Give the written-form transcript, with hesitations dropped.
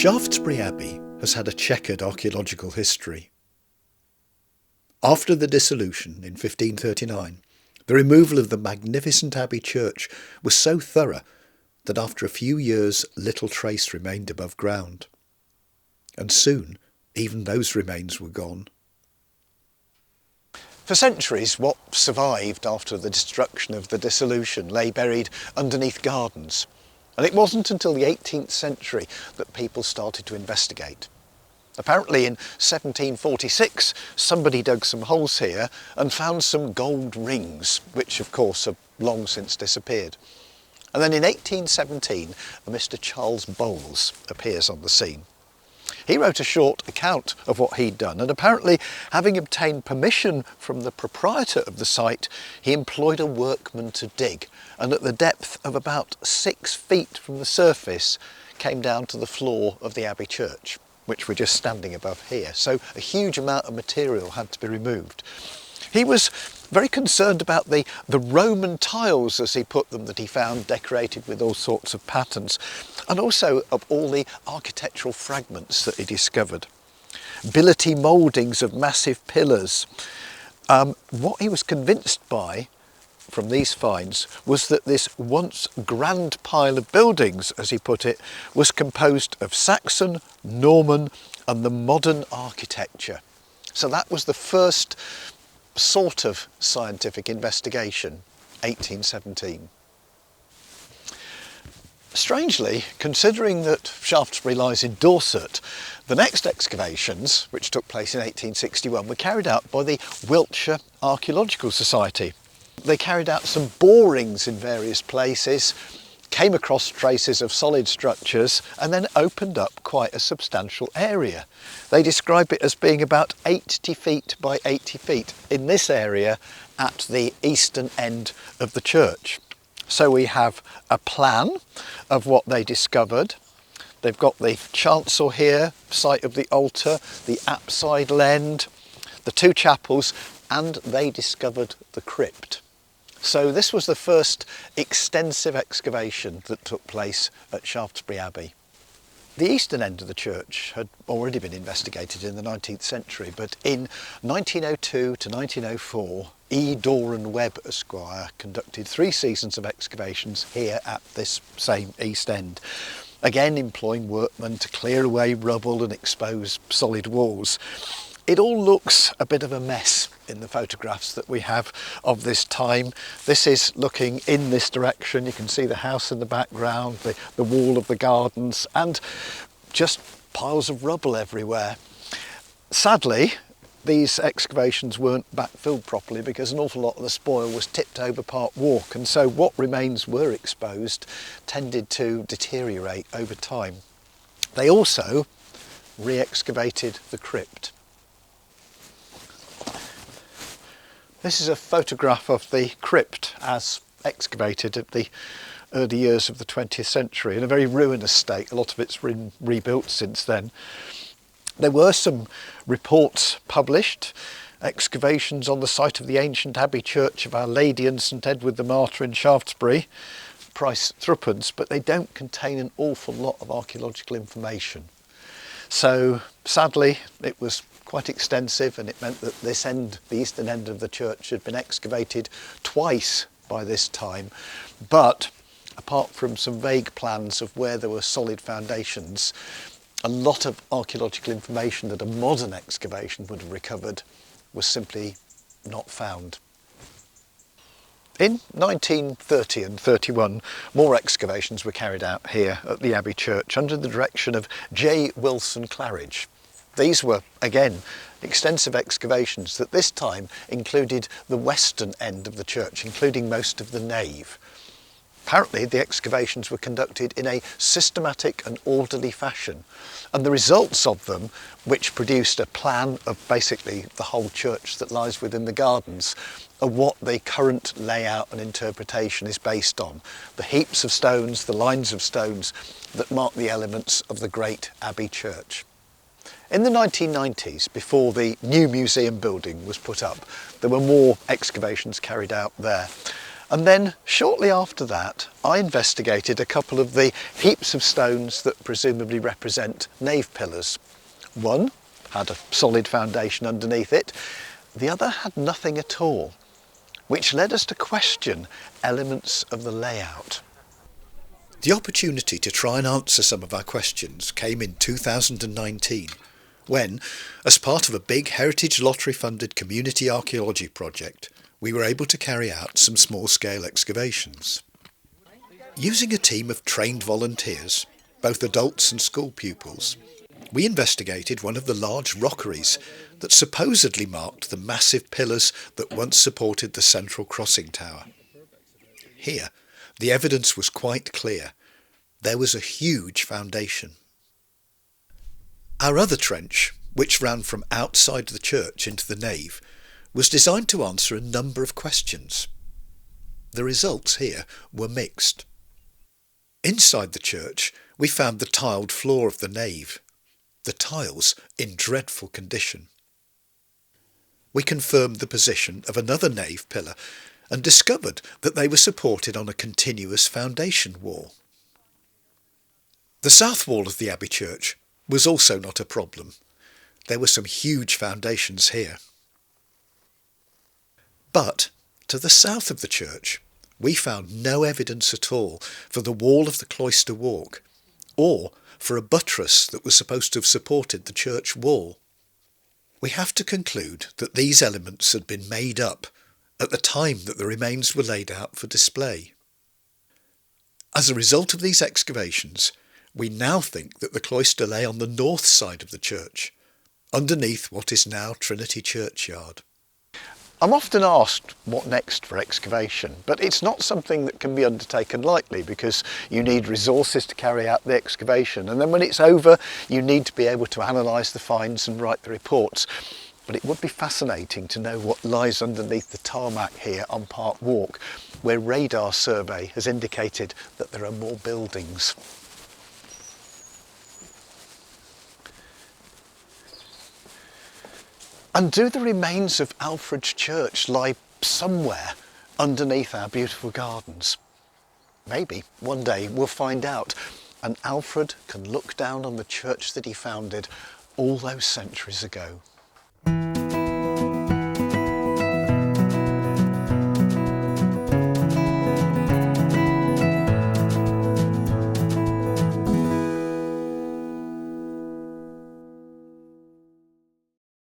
Shaftesbury Abbey has had a chequered archaeological history. After the dissolution in 1539, the removal of the magnificent Abbey church was so thorough that after a few years little trace remained above ground. And soon even those remains were gone. For centuries, what survived after the destruction of the dissolution lay buried underneath gardens. And it wasn't until the 18th century that people started to investigate. Apparently in 1746, somebody dug some holes here and found some gold rings, which of course have long since disappeared. And then in 1817, a Mr. Charles Bowles appears on the scene. He wrote a short account of what he'd done, and apparently, having obtained permission from the proprietor of the site, he employed a workman to dig, and at the depth of about 6 feet from the surface, came down to the floor of the Abbey church, which we're just standing above here. So a huge amount of material had to be removed. He was very concerned about the Roman tiles, as he put them, that he found decorated with all sorts of patterns, and also of all the architectural fragments that he discovered. Billety mouldings of massive pillars. What he was convinced by from these finds was that this once grand pile of buildings, as he put it, was composed of Saxon, Norman and the modern architecture. So that was the first sort of scientific investigation, 1817. Strangely, considering that Shaftesbury lies in Dorset, the next excavations, which took place in 1861, were carried out by the Wiltshire Archaeological Society. They carried out some borings in various places, came across traces of solid structures, and then opened up quite a substantial area. They describe it as being about 80 feet by 80 feet in this area at the eastern end of the church. So we have a plan of what they discovered. They've got the chancel here, site of the altar, the apside lend, the 2 chapels, and they discovered the crypt. So this was the first extensive excavation that took place at Shaftesbury Abbey. The eastern end of the church had already been investigated in the 19th century, but in 1902 to 1904, E. Doran Webb Esquire conducted 3 seasons of excavations here at this same east end, again employing workmen to clear away rubble and expose solid walls. It all looks a bit of a mess in the photographs that we have of this time. This is looking in this direction. You can see the house in the background, the wall of the gardens, and just piles of rubble everywhere. Sadly, these excavations weren't backfilled properly because an awful lot of the spoil was tipped over Park Walk, and so what remains were exposed tended to deteriorate over time. They also re-excavated the crypt. This is a photograph of the crypt as excavated at the early years of the 20th century in a very ruinous state. A lot of it's been rebuilt since then. There were some reports published, excavations on the site of the ancient Abbey Church of Our Lady and St Edward the Martyr in Shaftesbury, price 3d, but they don't contain an awful lot of archaeological information. So sadly it was quite extensive, and it meant that this end, the eastern end of the church, had been excavated twice by this time. But apart from some vague plans of where there were solid foundations, a lot of archaeological information that a modern excavation would have recovered was simply not found. In 1930 and 31, more excavations were carried out here at the Abbey Church under the direction of J. Wilson Claridge. These were, again, extensive excavations that this time included the western end of the church, including most of the nave. Apparently the excavations were conducted in a systematic and orderly fashion, and the results of them, which produced a plan of basically the whole church that lies within the gardens, are what the current layout and interpretation is based on. The heaps of stones, the lines of stones that mark the elements of the great Abbey church. In the 1990s, before the new museum building was put up, there were more excavations carried out there. And then shortly after that, I investigated a couple of the heaps of stones that presumably represent nave pillars. One had a solid foundation underneath it, the other had nothing at all, which led us to question elements of the layout. The opportunity to try and answer some of our questions came in 2019, when, as part of a big Heritage Lottery-funded community archaeology project, we were able to carry out some small-scale excavations. Using a team of trained volunteers, both adults and school pupils, we investigated one of the large rockeries that supposedly marked the massive pillars that once supported the central crossing tower. Here, the evidence was quite clear. There was a huge foundation. Our other trench, which ran from outside the church into the nave, was designed to answer a number of questions. The results here were mixed. Inside the church, we found the tiled floor of the nave, the tiles in dreadful condition. We confirmed the position of another nave pillar and discovered that they were supported on a continuous foundation wall. The south wall of the Abbey church was also not a problem. There were some huge foundations here. But to the south of the church, we found no evidence at all for the wall of the cloister walk, or for a buttress that was supposed to have supported the church wall. We have to conclude that these elements had been made up at the time that the remains were laid out for display. As a result of these excavations, we now think that the cloister lay on the north side of the church, underneath what is now Trinity Churchyard. I'm often asked what next for excavation, but it's not something that can be undertaken lightly because you need resources to carry out the excavation, and then when it's over you need to be able to analyse the finds and write the reports. But it would be fascinating to know what lies underneath the tarmac here on Park Walk, where radar survey has indicated that there are more buildings. And do the remains of Alfred's church lie somewhere underneath our beautiful gardens? Maybe one day we'll find out, and Alfred can look down on the church that he founded all those centuries ago.